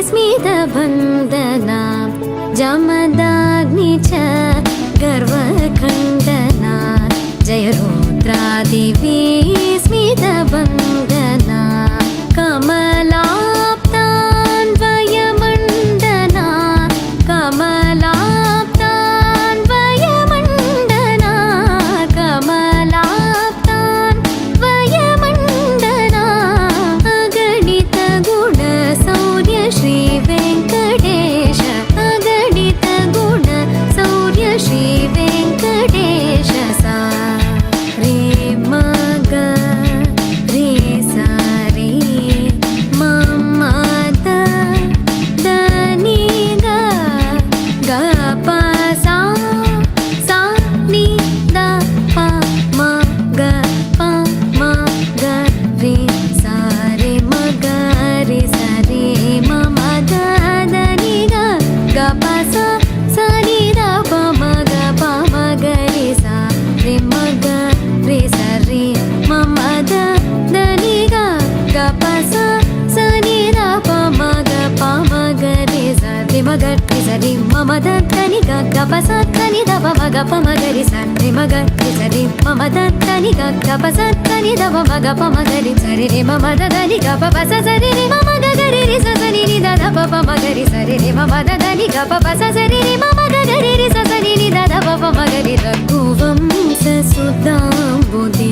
स्मितवन्दना जमदाग्नि च गर्वखण्डना जय रुद्रादेवी स्मितवन्दना कमलाप्तान्वयमण्डना कमलाप्तान्वयमण्डना कमलाप्तान्वयमण्डना अगणित गुण शौर्य श्री वेङ्कटेश अगणित गुण शौर्य श्री वेङ्कटेश सा रे मग रे सा रे मम द नी ग ग प सा नि द प म ग प म ग रे सा रे म ग रे सा रे मम द नि ग ग प सा नि द प म ग प म ग रे सा रे म ग रे सा रे मम द नि ग ग प सा नि द प म ग प म ग रे सा रे म ग रे सा रे मम द नि ग ग प सा नि द प म ग प म ग रे सा रे म ग रे सा रे मम द नि ग ग प सा नि द प म ग प म ग रे सा रे मम द नि ग प सा रे मम ग ग रे रे सा नि नि द प प म ग रे सा रे मम द नि ग प सा रे मम ग ग रे रे सा नि नि द प प म ग रे रघुवंश सुधां बुद्धि